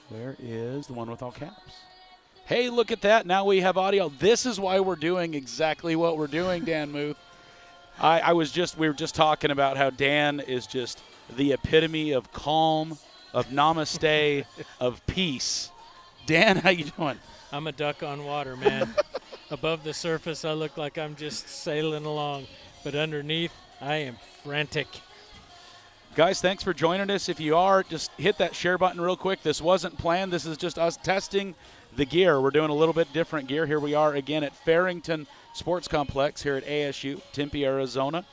Where is the one with all caps? Hey, look at that. Now we have audio. This is why we're doing exactly what we're doing, Dan Muth. We were just talking about how Dan is just the epitome of calm, of namaste, of peace. Dan, how you doing? I'm a duck on water, man. Above the surface, I look like I'm just sailing along. But underneath, I am frantic. Guys, thanks for joining us. If you are, just hit that share button real quick. This wasn't planned. This is just us testing the gear. We're doing a little bit different gear. Here we are again at Farrington Sports Complex here at ASU, Tempe, Arizona.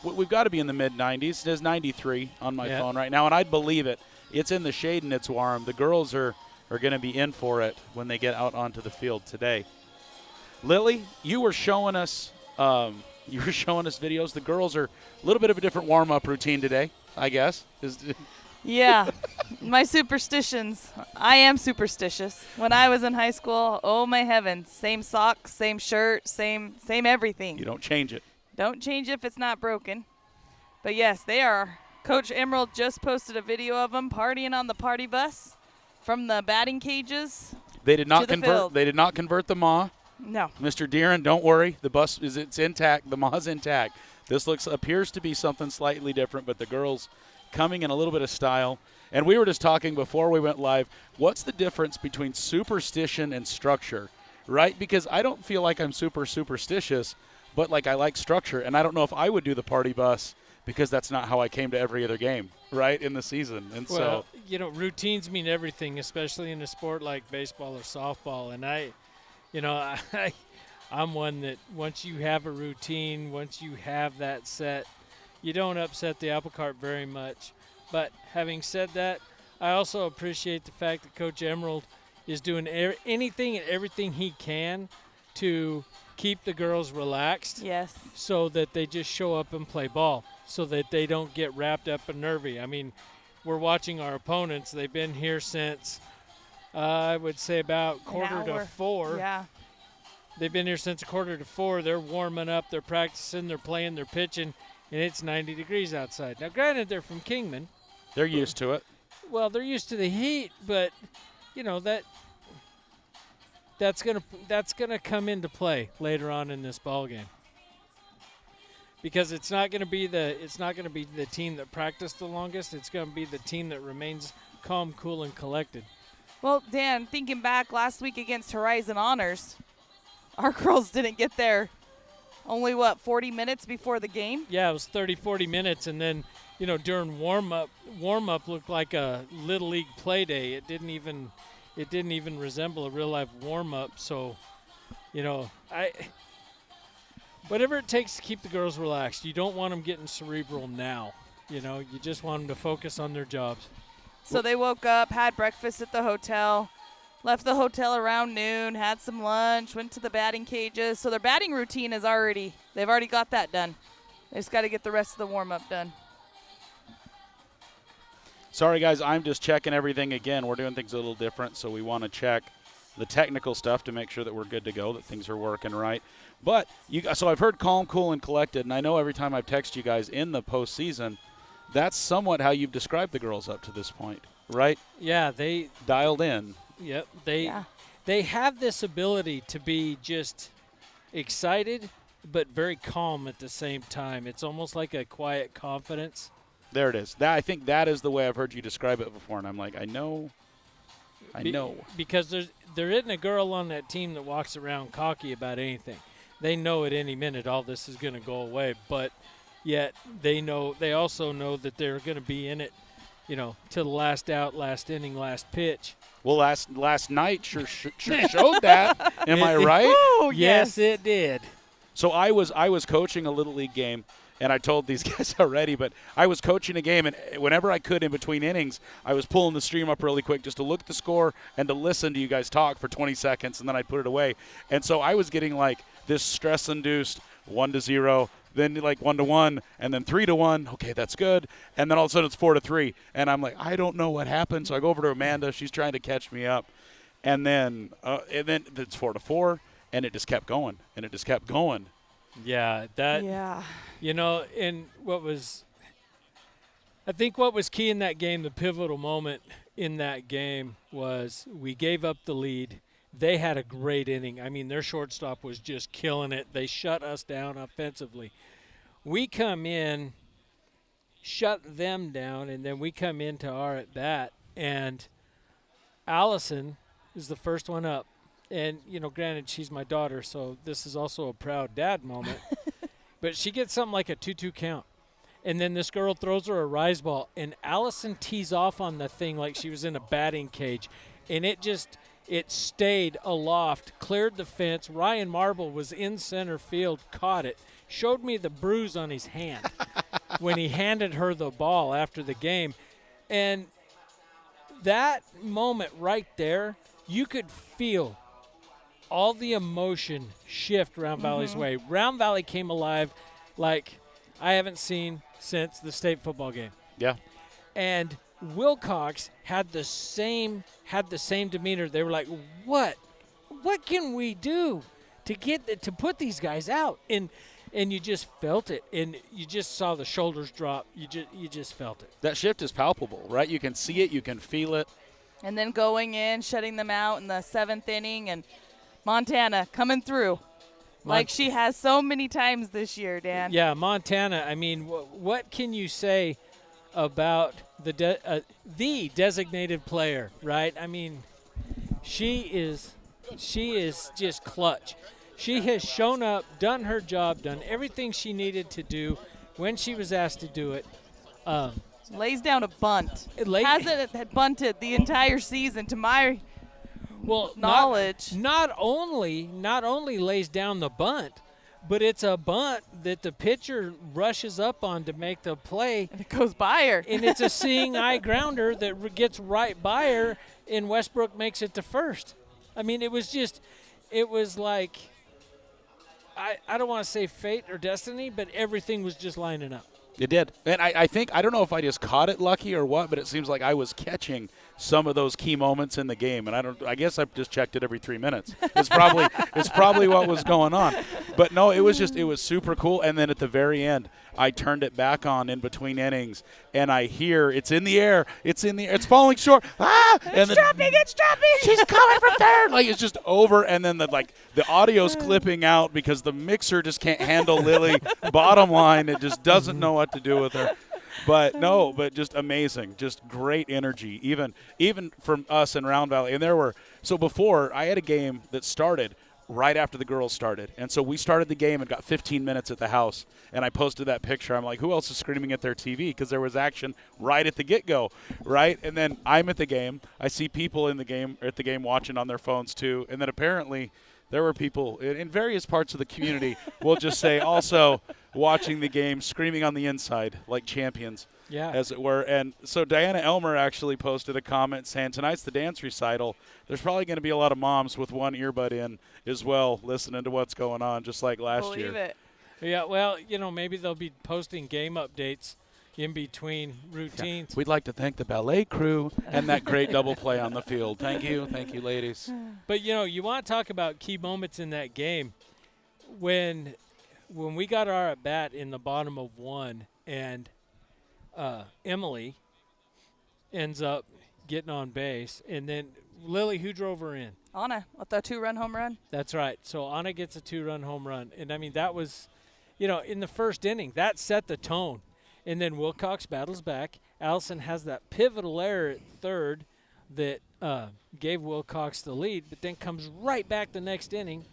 We've got to be in the mid-90s. It is 93 on my phone right now, and I'd believe it. It's in the shade and it's warm. The girls are going to be in for it when they get out onto the field today. Lily, you were showing us videos. The girls are a little bit of a different warm-up routine today, I guess. Yeah, my superstitions. I am superstitious. When I was in high school, oh my heavens, same socks, same shirt, same everything. You don't change it. Don't change it if it's not broken. But yes, they are. Coach Emerald just posted a video of them partying on the party bus from the batting cages. They did not to the field. They did not convert the Ma. No. Mr. Deeren, don't worry. The bus it's intact. The Ma's intact. This appears to be something slightly different, but the girls coming in a little bit of style. And we were just talking before we went live, what's the difference between superstition and structure, right? Because I don't feel like I'm super superstitious, but like I like structure. And I don't know if I would do the party bus because that's not how I came to every other game, right, in the season. And well, routines mean everything, especially in a sport like baseball or softball. And I'm one that once you have a routine, once you have that set, you don't upset the apple cart very much. But having said that, I also appreciate the fact that Coach Emerald is doing anything and everything he can to keep the girls relaxed. Yes. So that they just show up and play ball, so that they don't get wrapped up and nervy. I mean, we're watching our opponents. They've been here since, I would say, about quarter to 4. Yeah. They've been here since 3:45. They're warming up. They're practicing. They're playing. They're pitching. And it's 90 degrees outside. Now, granted, they're from Kingman. They're used to it. Well, they're used to the heat, but, that's gonna come into play later on in this ball game. Because it's not gonna be the team that practiced the longest. It's gonna be the team that remains calm, cool, and collected. Well, Dan, thinking back last week against Horizon Honors, our girls didn't get there only, 40 minutes before the game? Yeah, it was 30, 40 minutes, and then, during warm-up looked like a Little League play day. It didn't even resemble a real-life warm-up. So, whatever it takes to keep the girls relaxed. You don't want them getting cerebral now. You just want them to focus on their jobs. So they woke up, had breakfast at the hotel, left the hotel around noon, had some lunch, went to the batting cages. So their batting routine they've already got that done. They just got to get the rest of the warm-up done. Sorry, guys, I'm just checking everything again. We're doing things a little different, so we want to check the technical stuff to make sure that we're good to go, that things are working right. But so I've heard calm, cool, and collected, and I know every time I've texted you guys in the postseason, that's somewhat how you've described the girls up to this point, right? Yeah, they dialed in. Yep, they have this ability to be just excited but very calm at the same time. It's almost like a quiet confidence. There it is. I think that is the way I've heard you describe it before, and I'm like, I know. Because there isn't a girl on that team that walks around cocky about anything. They know at any minute all this is going to go away, but yet they also know that they're going to be in it, to the last out, last inning, last pitch. Well, last night sure showed that. Am I right? Oh, yes, it did. So I was coaching a Little League game, and I told these guys already, but I was coaching a game, and whenever I could in between innings, I was pulling the stream up really quick just to look at the score and to listen to you guys talk for 20 seconds, and then I'd put it away. And so I was getting like this stress-induced 1-0, then like 1-1, and then 3-1. Okay, that's good. And then all of a sudden it's 4-3, and I'm like, I don't know what happened. So I go over to Amanda. She's trying to catch me up, and then it's 4-4, and it just kept going, and it just kept going. Yeah, and what was I think what was key in that game, the pivotal moment in that game, was we gave up the lead. They had a great inning. I mean, their shortstop was just killing it. They shut us down offensively. We come in, shut them down, and then we come into our at-bat, and Allison is the first one up. And, you know, granted, she's my daughter, so this is also a proud dad moment. But she gets something like a 2-2 count. And then this girl throws her a rise ball, and Allison tees off on the thing like she was in a batting cage. And it stayed aloft, cleared the fence. Ryan Marble was in center field, caught it, showed me the bruise on his hand when he handed her the ball after the game. And that moment right there, you could feel all the emotion shift Round Valley's way. Round Valley came alive like I haven't seen since the state football game. Yeah. And Wilcox had the same demeanor. They were like, "What can we do to put these guys out?" And you just felt it, and you just saw the shoulders drop. You just felt it. That shift is palpable, right? You can see it, you can feel it. And then going in, shutting them out in the 7th inning, and Montana coming through like she has so many times this year, Dan. Yeah, Montana. I mean, what can you say about the designated player, right? I mean, she is just clutch. She has shown up, done her job, done everything she needed to do when she was asked to do it. Lays down a bunt. Hasn't had bunted the entire season, to my knowledge. Not only lays down the bunt, but it's a bunt that the pitcher rushes up on to make the play. And it goes by her. And it's a seeing eye grounder that gets right by her, and Westbrook makes it to first. I mean, it was like, I don't want to say fate or destiny, but everything was just lining up. It did. And I think, I don't know if I just caught it lucky or what, but it seems like I was catching some of those key moments in the game. And I guess I just checked it every 3 minutes. It's probably what was going on. But no, it was super cool. And then at the very end, I turned it back on in between innings, and I hear it's in the air. It's falling short. Ah! It's dropping. She's coming from third. Like, it's just over. And then the audio's clipping out because the mixer just can't handle Lily. Bottom line, it just doesn't know what to do with her. But just amazing. Just great energy, even from us in Round Valley. And before, I had a game that started right after the girls started. And so we started the game and got 15 minutes at the house. And I posted that picture. I'm like, who else is screaming at their TV? Because there was action right at the get-go, right? And then I'm at the game. I see people at the game watching on their phones too. And then apparently there were people in various parts of the community, we'll just say, also watching the game, screaming on the inside like champions. Yeah. As it were. And so Diana Elmer actually posted a comment saying, tonight's the dance recital. There's probably going to be a lot of moms with one earbud in as well, listening to what's going on, just like last year. Believe it. Yeah, well, maybe they'll be posting game updates in between routines. Yeah. We'd like to thank the ballet crew and that great double play on the field. Thank you, ladies. But, you want to talk about key moments in that game. When we got our at-bat in the bottom of one, and Emily ends up getting on base, and then Lily, who drove her in? Anna with the 2-run home run. That's right. So Anna gets a 2-run home run. And, I mean, that was, in the first inning, that set the tone. And then Wilcox battles back. Allison has that pivotal error at third that gave Wilcox the lead, but then comes right back the next inning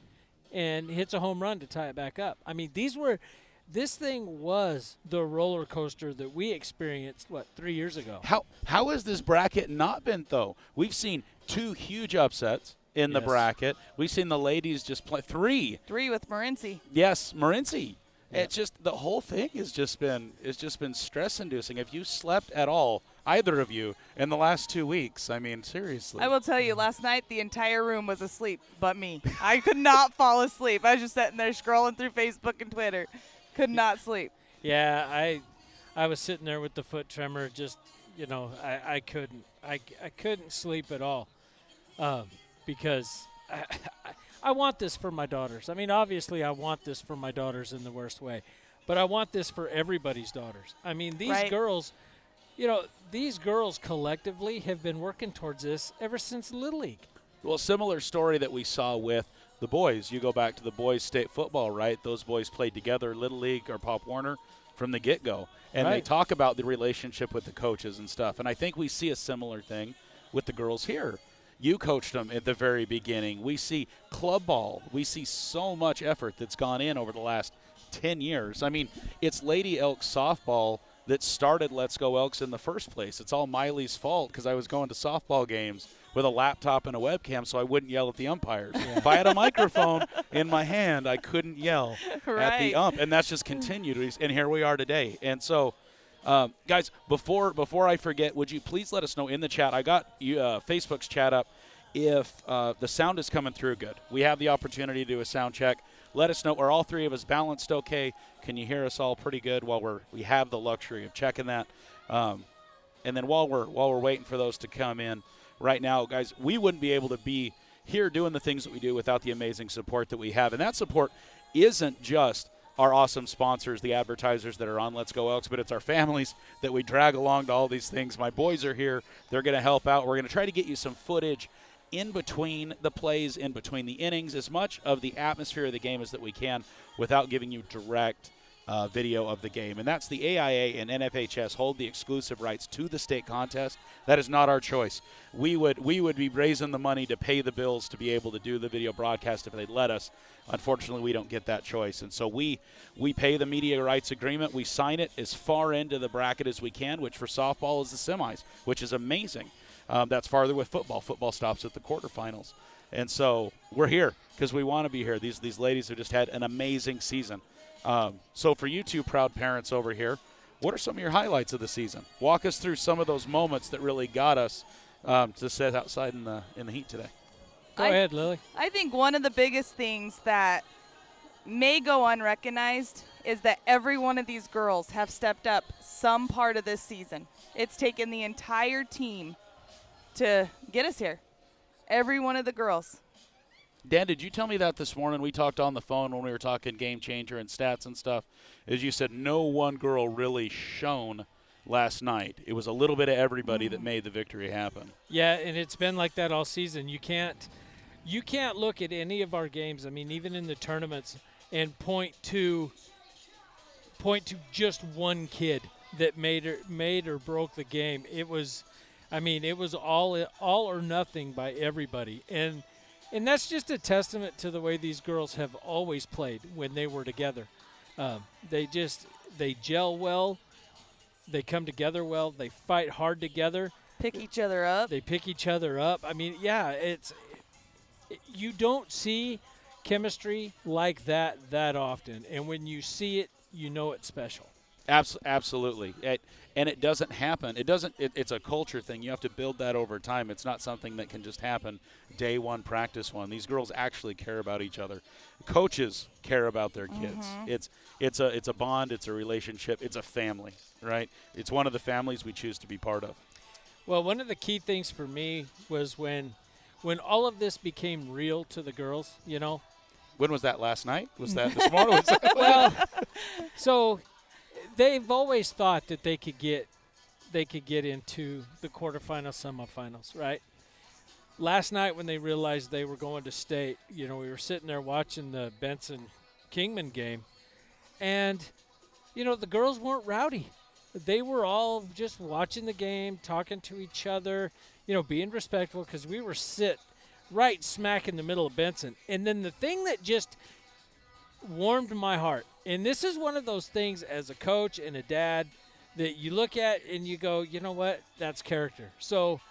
and hits a home run to tie it back up. I mean, this thing was the roller coaster that we experienced, 3 years ago. How has this bracket not been, though? We've seen 2 huge upsets in the bracket. We've seen the ladies just play 3. 3 with Morenci. Yes, Morenci. Yeah. It's just the whole thing has just been stress-inducing. If you slept at all, either of you, in the last 2 weeks, I mean, seriously. I will tell you, last night the entire room was asleep but me. I could not fall asleep. I was just sitting there scrolling through Facebook and Twitter. Could not sleep. Yeah, I was sitting there with the foot tremor. Just I couldn't sleep at all because I want this for my daughters. I mean, obviously, I want this for my daughters in the worst way, but I want this for everybody's daughters. I mean, these girls, these girls collectively have been working towards this ever since Little League. Well, similar story that we saw with the boys. You go back to the boys' state football, right? Those boys played together, Little League or Pop Warner, from the get-go. And they talk about the relationship with the coaches and stuff. And I think we see a similar thing with the girls here. You coached them at the very beginning. We see club ball. We see so much effort that's gone in over the last 10 years. I mean, it's Lady Elks softball that started Let's Go Elks in the first place. It's all Miley's fault because I was going to softball games with a laptop and a webcam so I wouldn't yell at the umpires. Yeah. If I had a microphone in my hand, I couldn't yell at the ump. And that's just continued. And here we are today. And so, guys, before I forget, would you please let us know in the chat? I got Facebook's chat up. If the sound is coming through good, we have the opportunity to do a sound check. Let us know. Are all three of us balanced okay? Can you hear us all pretty good while we have the luxury of checking that? And then while we're waiting for those to come in, right now, guys, we wouldn't be able to be here doing the things that we do without the amazing support that we have. And that support isn't just our awesome sponsors, the advertisers that are on Let's Go Elks, but it's our families that we drag along to all these things. My boys are here. They're going to help out. We're going to try to get you some footage in between the plays, in between the innings, as much of the atmosphere of the game as that we can without giving you direct video of the game. And that's the AIA and NFHS hold the exclusive rights to the state contest. That is not our choice. We would be raising the money to pay the bills to be able to do the video broadcast if they'd let us. Unfortunately, we don't get that choice. And so we pay the media rights agreement. We sign it as far into the bracket as we can, which for softball is the semis, which is amazing. That's farther with football. Football stops at the quarterfinals. And so we're here because we want to be here. These ladies have just had an amazing season. So for you two proud parents over here, what are some of your highlights of the season? Walk us through some of those moments that really got us to sit outside in the heat today. Go ahead, Lily. I think one of the biggest things that may go unrecognized is that every one of these girls have stepped up some part of this season. It's taken the entire team to get us here. Every one of the girls. Dan, did you tell me that this morning? We talked on the phone when we were talking game changer and stats and stuff. As you said, no one girl really shone last night. It was a little bit of everybody that made the victory happen. Yeah, and it's been like that all season. You can't look at any of our games, I mean, even in the tournaments, and point to just one kid that made or broke the game. It was all or nothing by everybody. And that's just a testament to the way these girls have always played when they were together. They gel well. They come together well. They fight hard together. Pick each other up. They pick each other up. I mean, yeah, you don't see chemistry like that often. And when you see it, you know it's special. Absolutely. And it doesn't happen. It's a culture thing. You have to build that over time. It's not something that can just happen day one, practice one. These girls actually care about each other. Coaches care about their kids. It's a bond. It's a relationship. It's a family, right? It's one of the families we choose to be part of. Well, one of the key things for me was when all of this became real to the girls, you know. When was that, last night? Was that this morning? Well, so they've always thought that they could get into the quarterfinals, semifinals, right? Last night when they realized they were going to state, you know, we were sitting there watching the Benson-Kingman game, and, you know, the girls weren't rowdy. They were all just watching the game, talking to each other, you know, being respectful, because we were sit right smack in the middle of Benson. And then the thing that just warmed my heart, and this is one of those things as a coach and a dad that you look at and you go, you know what, that's character. So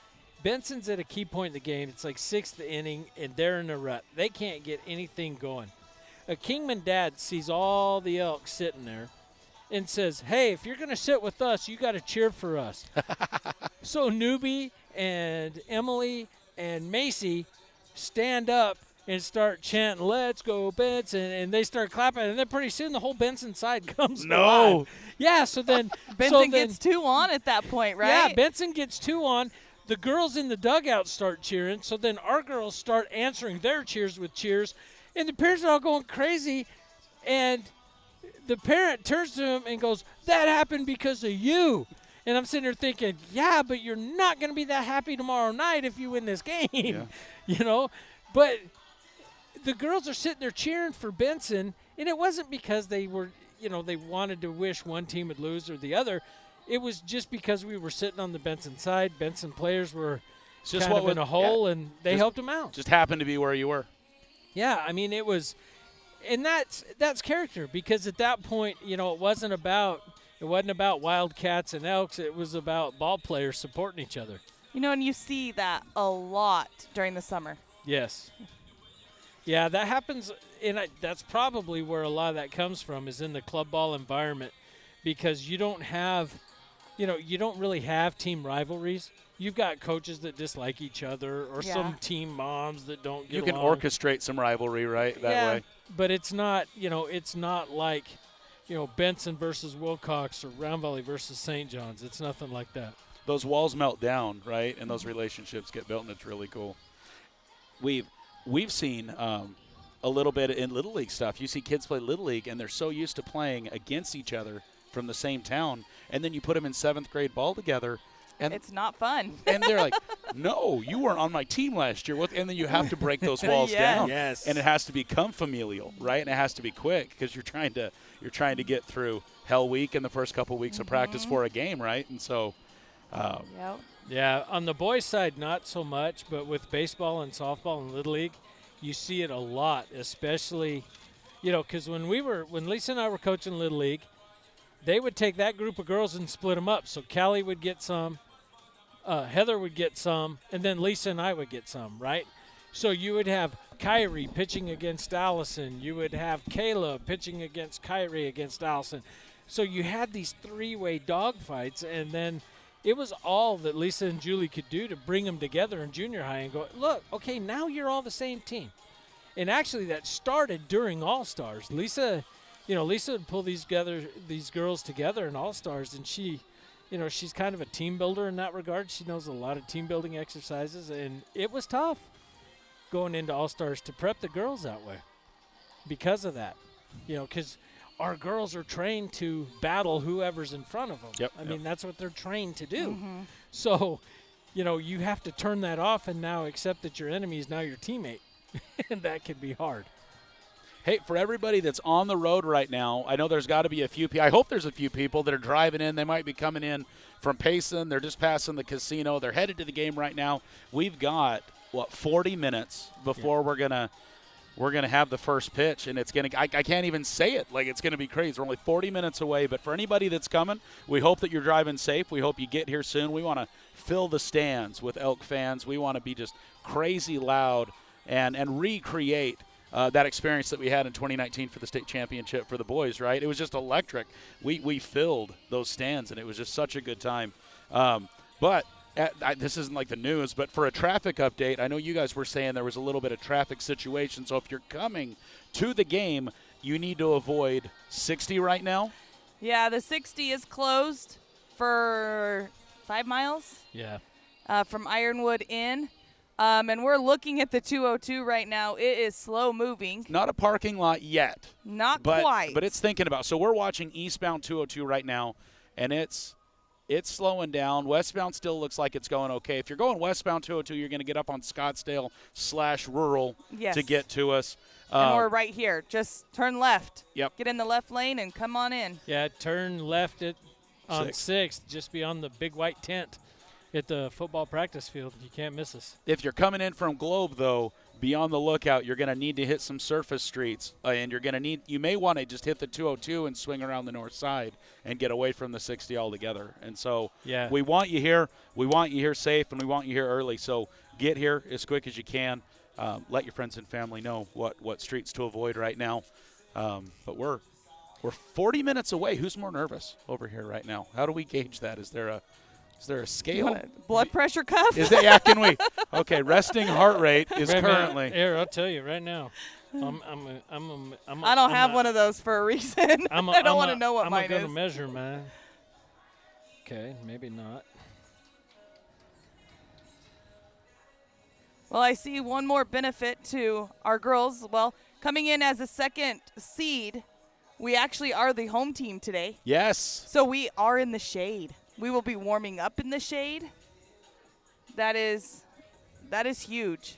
Benson's at a key point in the game. It's like 6th inning, and they're in a rut. They can't get anything going. A Kingman dad sees all the Elks sitting there and says, hey, if you're going to sit with us, you got to cheer for us. So Newbie and Emily and Macy stand up and start chanting, let's go, Benson, and they start clapping, and then pretty soon the whole Benson side comes alive. Yeah, so then Benson gets 2 on at that point, right? Yeah, Benson gets 2 on. The girls in the dugout start cheering, so then our girls start answering their cheers with cheers, and the parents are all going crazy, and the parent turns to him and goes, that happened because of you. And I'm sitting there thinking, yeah, but you're not going to be that happy tomorrow night if you win this game, you know. But the girls are sitting there cheering for Benson, and it wasn't because they were, they wanted to wish one team would lose or the other. It was just because we were sitting on the Benson side. Benson players were kind of in a hole, and they helped them out. Just happened to be where you were. Yeah, I mean, it was – and that's character, because at that point, it wasn't about Wildcats and Elks. It was about ball players supporting each other. And you see that a lot during the summer. Yes. Yeah, that happens, and that's probably where a lot of that comes from, is in the club ball environment, because you don't have – you don't really have team rivalries. You've got coaches that dislike each other, or some team moms that don't get along. You can orchestrate some rivalry, right, that way. But it's not, it's not like, Benson versus Wilcox or Round Valley versus St. John's. It's nothing like that. Those walls melt down, right, and those relationships get built, and it's really cool. We've seen a little bit in Little League stuff. You see kids play Little League, and they're so used to playing against each other from the same town, and then you put them in 7th grade ball together, and it's not fun. And they're like, no, you weren't on my team last year. And then you have to break those walls down. Yes. And it has to become familial, right? And it has to be quick, because you're trying to get through Hell Week and the first couple weeks of practice for a game, right? And so yeah, on the boys' side, not so much, but with baseball and softball and Little League, you see it a lot, especially, because when Lisa and I were coaching Little League, they would take that group of girls and split them up. So Callie would get some, Heather would get some, and then Lisa and I would get some, right? So you would have Kyrie pitching against Allison. You would have Kayla pitching against Kyrie against Allison. So you had these 3-way dogfights, and then it was all that Lisa and Julie could do to bring them together in junior high and go, look, okay, now you're all the same team. And actually that started during All-Stars. Lisa would pull these girls together in All-Stars, and she's kind of a team builder in that regard. She knows a lot of team building exercises, and it was tough going into All-Stars to prep the girls that way because of that. Because our girls are trained to battle whoever's in front of them. I mean, that's what they're trained to do. So, you have to turn that off and now accept that your enemy is now your teammate, and that can be hard. Hey, for everybody that's on the road right now, I know there's got to be a few people. I hope there's a few people that are driving in. They might be coming in from Payson. They're just passing the casino. They're headed to the game right now. We've got, 40 minutes before we're gonna have the first pitch, and it's gonna. I can't even say it. Like, it's gonna be crazy. We're only 40 minutes away. But for anybody that's coming, we hope that you're driving safe. We hope you get here soon. We want to fill the stands with Elk fans. We want to be just crazy loud and recreate that experience that we had in 2019 for the state championship for the boys, right? It was just electric. We filled those stands, and it was just such a good time. But this isn't like the news, but for a traffic update, I know you guys were saying there was a little bit of traffic situation. So if you're coming to the game, you need to avoid 60 right now. Yeah, the 60 is closed for 5 miles. Yeah. From Ironwood in. And we're looking at the 202 right now. It is slow moving. Not a parking lot yet. Not quite. But it's thinking about. So we're watching eastbound 202 right now, and it's slowing down. Westbound still looks like it's going okay. If you're going westbound 202, you're going to get up on Scottsdale/rural to get to us. And we're right here. Just turn left. Yep. Get in the left lane and come on in. Yeah, turn left on 6th, just beyond the big white tent at the football practice field. You can't miss us. If you're coming in from Globe, though, be on the lookout. You're going to need to hit some surface streets, and you may want to just hit the 202 and swing around the north side and get away from the 60 altogether. And so we want you here. We want you here safe, and we want you here early. So get here as quick as you can. Let your friends and family know what streets to avoid right now. But we're 40 minutes away. Who's more nervous over here right now? How do we gauge that? Is there a scale? Blood pressure cuff? Is that? Yeah, can we? Okay, resting heart rate is currently. Here, I'll tell you right now. I don't have one of those for a reason. I don't want to know what mine is. I'm going to measure mine. Okay, maybe not. Well, I see one more benefit to our girls. Well, coming in as a second seed, we actually are the home team today. Yes. So we are in the shade. we will be warming up in the shade. That is huge.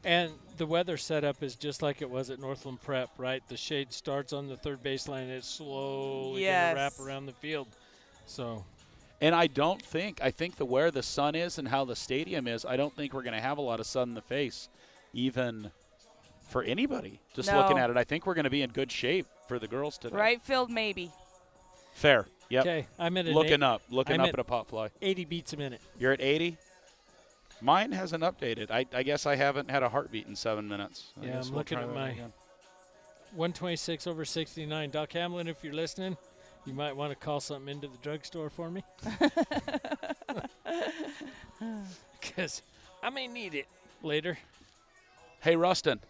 And the weather setup is just like it was at Northland Prep, right? The shade starts on the third baseline and it's slowly going to wrap around the field. So, and I think where the sun is and how the stadium is, I don't think we're going to have a lot of sun in the face, even for anybody. Just looking at it, I think we're going to be in good shape for the girls today. Right field, maybe. Fair. Yep. Okay, I'm at looking up at a pop fly. 80 beats a minute. You're at 80? Mine hasn't updated. I guess I haven't had a heartbeat in 7 minutes. Yeah, I'm looking at my 126 over 69. Doc Hamlin, if you're listening, you might want to call something into the drugstore for me. Because I may need it later. Hey, Rustin,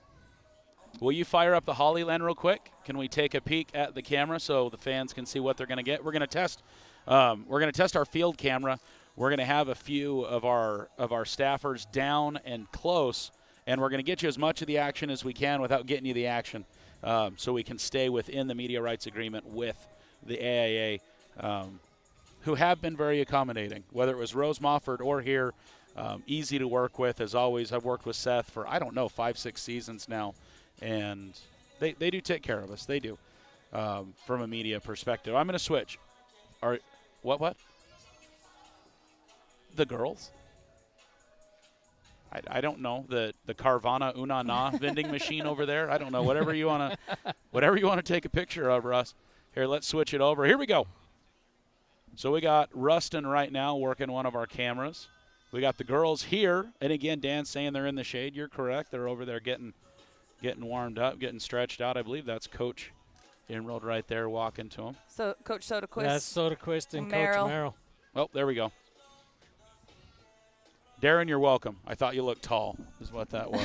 will you fire up the Hollyland real quick? Can we take a peek at the camera so the fans can see what they're going to get? We're going to test. We're going to test our field camera. We're going to have a few of our staffers down and close, and we're going to get you as much of the action as we can without getting you the action, so we can stay within the media rights agreement with the AIA, who have been very accommodating, whether it was Rose Mofford or here. Easy to work with, as always. I've worked with Seth for, 5-6 seasons now, and they do take care of us. They do, from a media perspective. I'm going to switch. What? The girls? I don't know. The Carvana Una Na vending machine over there. I don't know. Whatever you want to take a picture of, Russ. Here, let's switch it over. Here we go. So we got Rustin right now working one of our cameras. We got the girls here, and again, Dan's saying they're in the shade. You're correct. They're over there getting warmed up, getting stretched out. I believe that's Coach Emerald right there walking to them. So Coach Soderquist. That's Soderquist and Coach Merrill. Oh, there we go. Darren, you're welcome. I thought you looked tall, is what that was.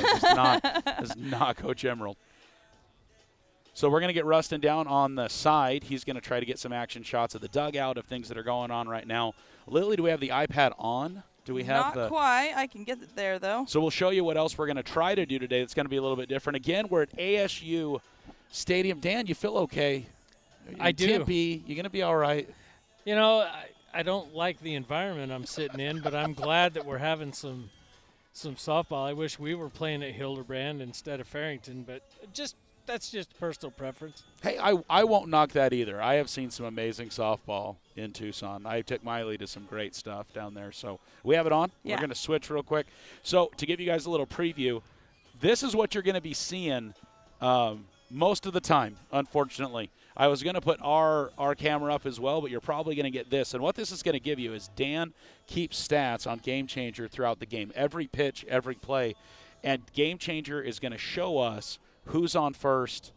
It's not Coach Emerald. So we're going to get Rustin down on the side. He's going to try to get some action shots of the dugout of things that are going on right now. Lily, do we have the iPad on? Do we have Not quite. I can get it there, though. So we'll show you what else we're going to try to do today that's going to be a little bit different. Again, we're at ASU Stadium. Dan, you feel okay? I do. Tempe, you going to be all right? You know, I don't like the environment I'm sitting in, but I'm glad that we're having some softball. I wish we were playing at Hildebrand instead of Farrington, but that's just personal preference. Hey, I won't knock that either. I have seen some amazing softball in Tucson. I took Miley to some great stuff down there. So we have it on. Yeah. We're going to switch real quick. So to give you guys a little preview, this is what you're going to be seeing most of the time, unfortunately. I was going to put our camera up as well, but you're probably going to get this. And what this is going to give you is Dan keeps stats on Game Changer throughout the game, every pitch, every play. And Game Changer is going to show us who's on first.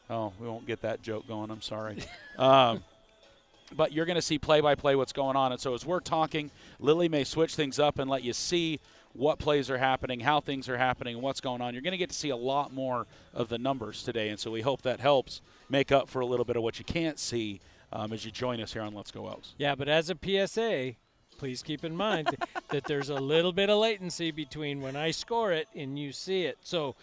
Oh, we won't get that joke going. I'm sorry. But you're going to see play-by-play what's going on. And so as we're talking, Lily may switch things up and let you see what plays are happening, how things are happening, and what's going on. You're going to get to see a lot more of the numbers today. And so we hope that helps make up for a little bit of what you can't see as you join us here on Let's Go Elks. Yeah, but as a PSA, please keep in mind that there's a little bit of latency between when I score it and you see it. So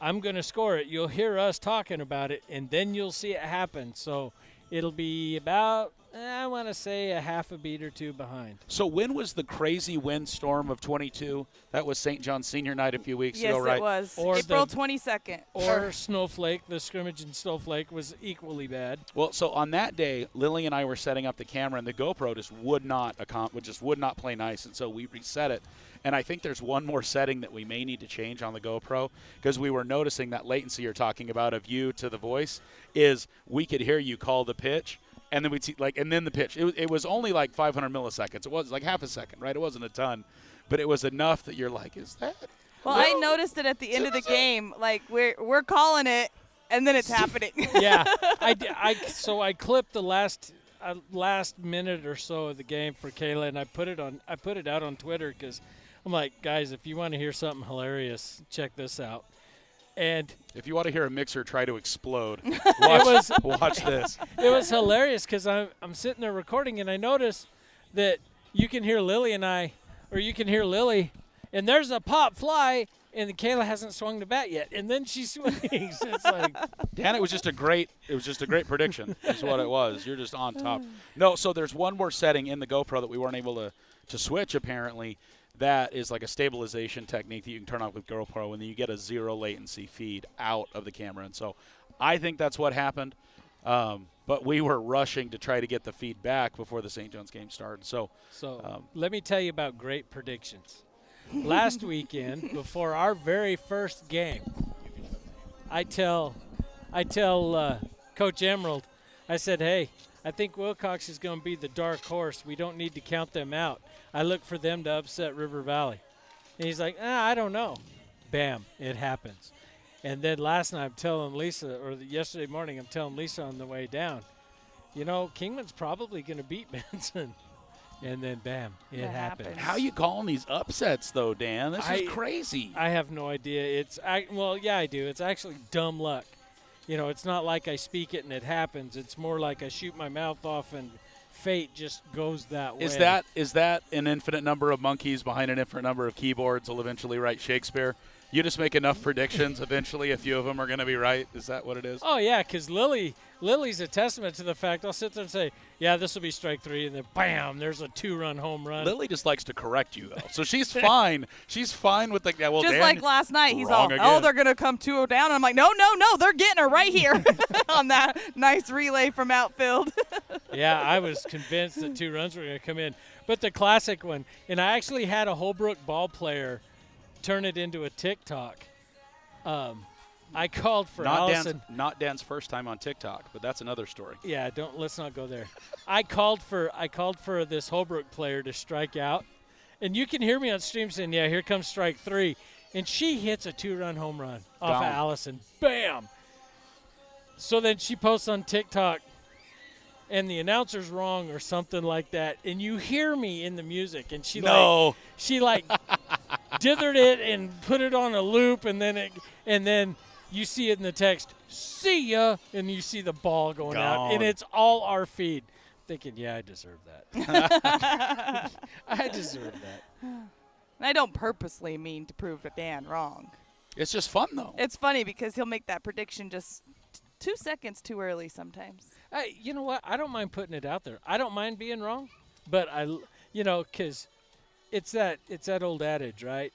I'm going to score it. You'll hear us talking about it, and then you'll see it happen. So it'll be about, I want to say, a half a beat or two behind. So when was the crazy windstorm of 22? That was St. John's Senior Night a few weeks ago, right? Yes, it was. Or April 22nd. Or Snowflake. The scrimmage in Snowflake was equally bad. Well, so on that day, Lily and I were setting up the camera, and the GoPro just would not play nice, and so we reset it. And I think there's one more setting that we may need to change on the GoPro, because we were noticing that latency you're talking about of you to the voice is we could hear you call the pitch, and then we'd see and then the pitch. It was only like 500 milliseconds. It was like half a second, right? It wasn't a ton, but it was enough that you're like, is that? Well, I noticed it at the end of the game. Like we're calling it, and then it's happening. Yeah, so I clipped the last minute or so of the game for Kayla, and I put it out on Twitter because I'm like, guys, if you want to hear something hilarious, check this out. And if you want to hear a mixer try to explode, watch this. It was hilarious because I'm sitting there recording, and I notice that you can hear Lily, and there's a pop fly and Kayla hasn't swung the bat yet, and then she swings. It's like, Dan, it was just a great prediction. Is what it was. You're just on top. No, so there's one more setting in the GoPro that we weren't able to switch apparently. That is like a stabilization technique that you can turn on with GoPro, and then you get a zero latency feed out of the camera. And so I think that's what happened. But we were rushing to try to get the feed back before the St. John's game started. So let me tell you about great predictions. Last weekend, before our very first game, I tell Coach Emerald, I said, hey, I think Wilcox is going to be the dark horse. We don't need to count them out. I look for them to upset River Valley. And he's like, I don't know. Bam, it happens. And then last night I'm telling Lisa, or yesterday morning I'm telling Lisa on the way down, Kingman's probably going to beat Benson. And then, bam, it happens. How you calling these upsets, though, Dan? This is crazy. I have no idea. I do. It's actually dumb luck. It's not like I speak it and it happens. It's more like I shoot my mouth off and fate just goes that way. Is that an infinite number of monkeys behind an infinite number of keyboards will eventually write Shakespeare? You just make enough predictions, eventually a few of them are going to be right. Is that what it is? Oh, yeah, because Lily's a testament to the fact I'll sit there and say, yeah, this will be strike three, and then bam, there's a 2-run home run. Lily just likes to correct you, though. So she's fine. She's fine with just Dan, like last night, he's all, again. they're going to come 2-0 down. And I'm like, no, they're getting her right here on that nice relay from outfield. Yeah, I was convinced that 2 runs were going to come in. But the classic one, and I actually had a Holbrook ball player turn it into a TikTok. I called for Allison. Not Dan's first time on TikTok, but that's another story. Yeah, let's not go there. I called for this Holbrook player to strike out, and you can hear me on stream saying, "Yeah, here comes strike 3," and she hits a 2-run home run off of Allison. Bam! So then she posts on TikTok, and the announcer's wrong or something like that, and you hear me in the music, and she dithered it and put it on a loop, and then you see it in the text, see ya, and you see the ball going out, and it's all our feed. Thinking, yeah, I deserve that. I deserve that. And I don't purposely mean to prove Dan wrong. It's just fun, though. It's funny because he'll make that prediction just 2 seconds too early sometimes. You know what? I don't mind putting it out there. I don't mind being wrong, but because it's that old adage, right?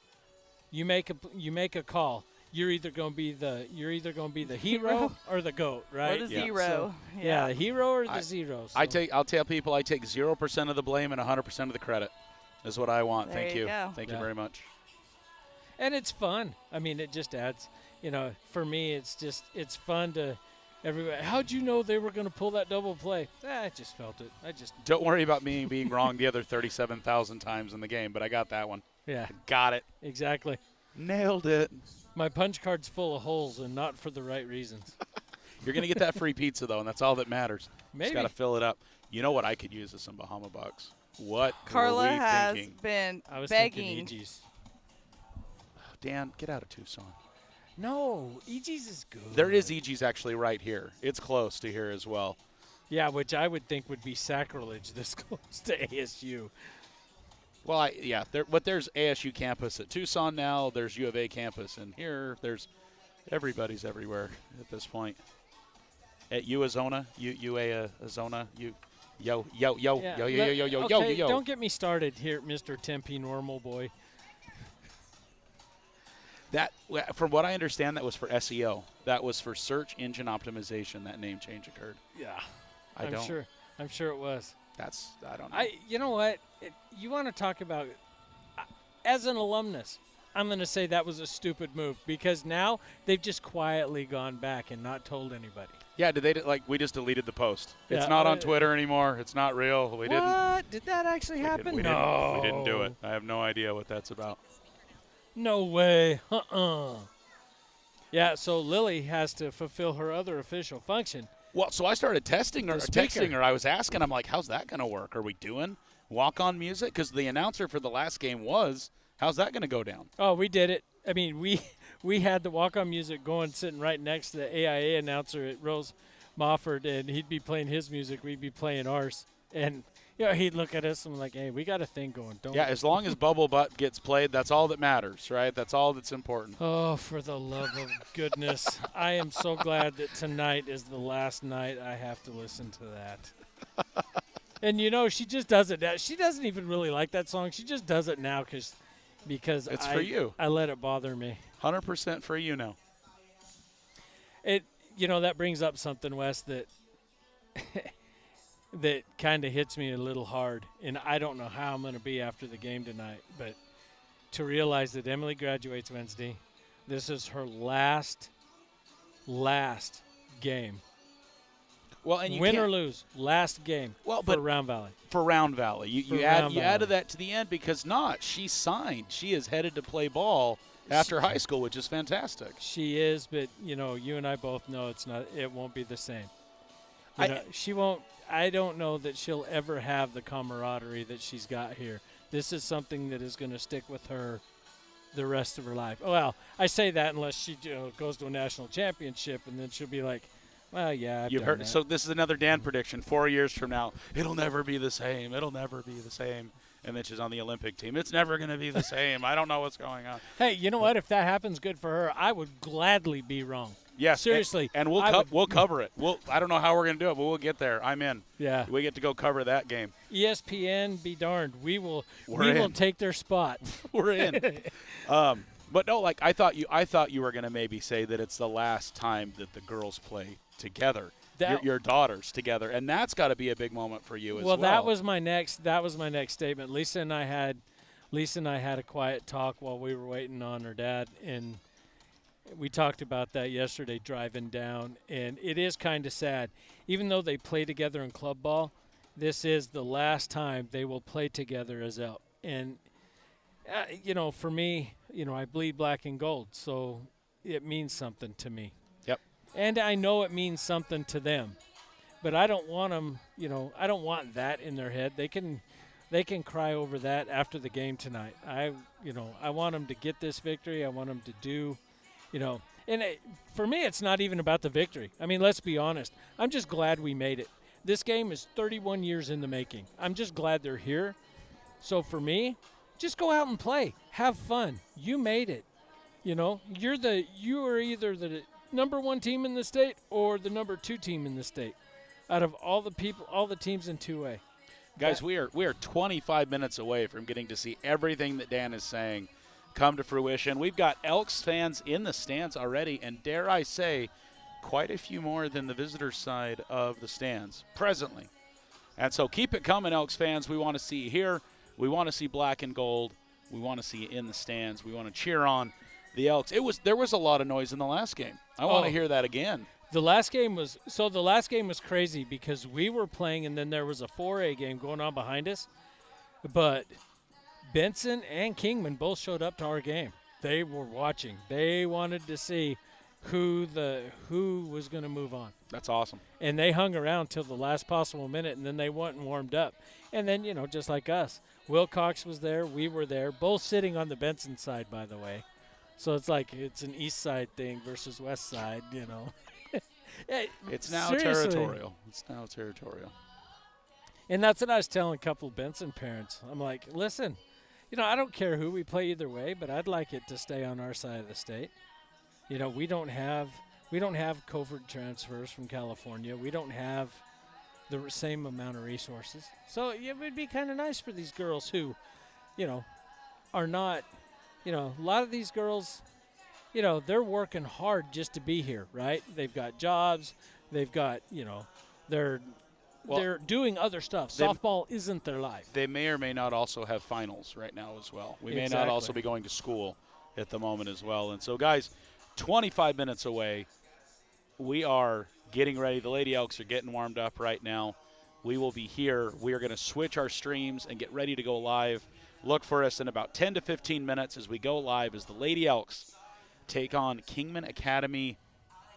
You make a call. You're either going to be the hero or the GOAT, right? Or the zero. So, the hero or the zero. So. I'll tell people I take 0% of the blame and 100% of the credit. Is what I want. There Thank you. Go. Thank you very much. And it's fun. I mean, it just adds. For me, it's fun to. Everybody, how'd you know they were going to pull that double play? I just felt it. Don't worry about me being wrong the other 37,000 times in the game, but I got that one. Yeah. Got it. Exactly. Nailed it. My punch card's full of holes and not for the right reasons. You're going to get that free pizza, though, and that's all that matters. Maybe. Just got to fill it up. You know what I could use is some Bahama Bucks. What Carla were we has thinking? been I was begging. thinking EG's. Dan, get out of Tucson. No, EG's is good. There is EG's actually right here. It's close to here as well. Yeah, which I would think would be sacrilege this close to ASU. Well, but there's ASU campus at Tucson now. There's U of A campus, and here everybody's everywhere at this point. At Arizona, Arizona, yo. Don't get me started here, Mr. Tempe Normal Boy. That, from what I understand, that was for SEO. That was for search engine optimization. That name change occurred. Yeah, I'm sure it was. I don't know. You know what? You want to talk about, as an alumnus, I'm going to say that was a stupid move because now they've just quietly gone back and not told anybody. Yeah, we just deleted the post. Yeah, it's not on Twitter anymore. It's not real. We didn't. What? Did that actually happen? No. We didn't do it. I have no idea what that's about. No way. Yeah, so Lily has to fulfill her other official function. Well, so I started texting her. I was asking, I'm like, how's that going to work? Are we doing walk-on music? Because the announcer for the last game was, how's that going to go down? Oh, we did it. I mean, we had the walk-on music going, sitting right next to the AIA announcer at Rose Mofford, and he'd be playing his music. We'd be playing ours. And Yeah, he'd look at us and be like, hey, we got a thing going, don't Yeah, we? as long as Bubble Butt gets played, that's all that matters, right? That's all that's important. Oh, for the love of goodness. I am so glad that tonight is the last night I have to listen to that. And, she just does it now. She doesn't even really like that song. She just does it now because It's for you. I let it bother me. 100% for you now. That brings up something, Wes, that that kind of hits me a little hard. And I don't know how I'm going to be after the game tonight. But to realize that Emily graduates Wednesday, this is her last game. Well, and you win can't, or lose, last game for Round Valley. For Round Valley. You added that to the end because she signed. She is headed to play ball after high school, which is fantastic. She is, but you and I both know it won't be the same. She won't. I don't know that she'll ever have the camaraderie that she's got here. This is something that is going to stick with her the rest of her life. Well, I say that unless she goes to a national championship, and then she'll be like, well, yeah, You've heard. So this is another Dan prediction. 4 years from now, it'll never be the same. It'll never be the same. And then she's on the Olympic team. It's never going to be the same. I don't know what's going on. Hey, you know what? If that happens, good for her. I would gladly be wrong. Yes, seriously. And we'll cover it. I don't know how we're going to do it, but we'll get there. I'm in. Yeah. We get to go cover that game. ESPN, be darned. We will take their spot. We're in. But no, I thought you were going to maybe say that it's the last time that the girls play together. Your daughters together, and that's got to be a big moment for you as well. Well, that was my next statement. Lisa and I had a quiet talk while we were waiting on her dad, and we talked about that yesterday driving down, and it is kind of sad. Even though they play together in club ball, this is the last time they will play together as Elks. And for me, I bleed black and gold, so it means something to me. And I know it means something to them, but I don't want them, I don't want that in their head. They can cry over that after the game tonight. I want them to get this victory. I want them to do, and for me, it's not even about the victory. I mean, let's be honest. I'm just glad we made it. This game is 31 years in the making. I'm just glad they're here. So for me, just go out and play. Have fun. You made it. You are either the number 1 team in the state or the number 2 team in the state out of all the teams in 2A. Guys, we are 25 minutes away from getting to see everything that Dan is saying come to fruition. We've got Elks fans in the stands already, and dare I say, quite a few more than the visitor side of the stands presently. And so keep it coming, Elks fans. We want to see you here. We want to see black and gold. We want to see you in the stands. We want to cheer on the Elks. There was a lot of noise in the last game. I want to hear that again. The last game was crazy because we were playing and then there was a 4A game going on behind us. But Benson and Kingman both showed up to our game. They were watching. They wanted to see who was going to move on. That's awesome. And they hung around till the last possible minute, and then they went and warmed up. And then, just like us, Wilcox was there, we were there, both sitting on the Benson side, by the way. So it's an east side thing versus west side, It's now seriously. territorial. It's now territorial. And that's what I was telling a couple of Benson parents. I'm like, listen, I don't care who we play either way, but I'd like it to stay on our side of the state. We don't have covert transfers from California. We don't have the same amount of resources. So it would be kind of nice for these girls who, are not, a lot of these girls, they're working hard just to be here, right? They've got jobs. They've got, they're doing other stuff. Softball isn't their life. They may or may not also have finals right now as well. We may not also be going to school at the moment as well. And so, guys, 25 minutes away. We are getting ready. The Lady Elks are getting warmed up right now. We will be here. We are going to switch our streams and get ready to go live. Look for us in about 10 to 15 minutes as we go live as the Lady Elks take on Kingman Academy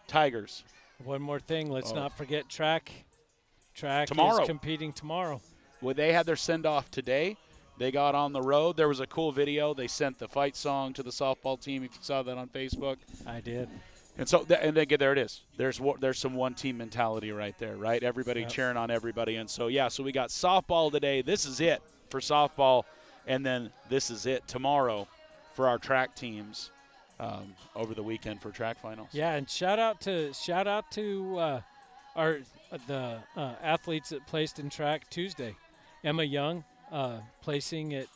Tigers. One more thing. Let's not forget track. Track tomorrow. Is competing tomorrow. Well, they had their send-off today. They got on the road. There was a cool video. They sent the fight song to the softball team, if you saw that on Facebook. I did. And so, and again, there it is. There's some one-team mentality right there, right? Everybody cheering on everybody. And so, so we got softball today. This is it for softball. And then this is it tomorrow for our track teams over the weekend for track finals. Yeah, and shout out to the athletes that placed in track Tuesday. Emma Young placing at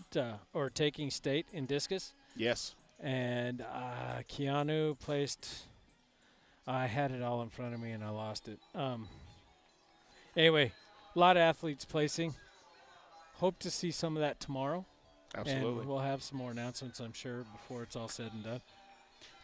or taking state in discus. Yes. And Keanu placed. I had it all in front of me and I lost it. Anyway, a lot of athletes placing. Hope to see some of that tomorrow. Absolutely. And we'll have some more announcements, I'm sure, before it's all said and done.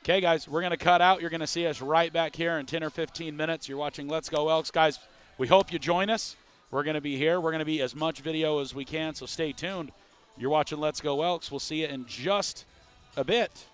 Okay, guys, we're going to cut out. You're going to see us right back here in 10 or 15 minutes. You're watching Let's Go Elks. Guys, we hope you join us. We're going to be here. We're going to be as much video as we can, so stay tuned. You're watching Let's Go Elks. We'll see you in just a bit.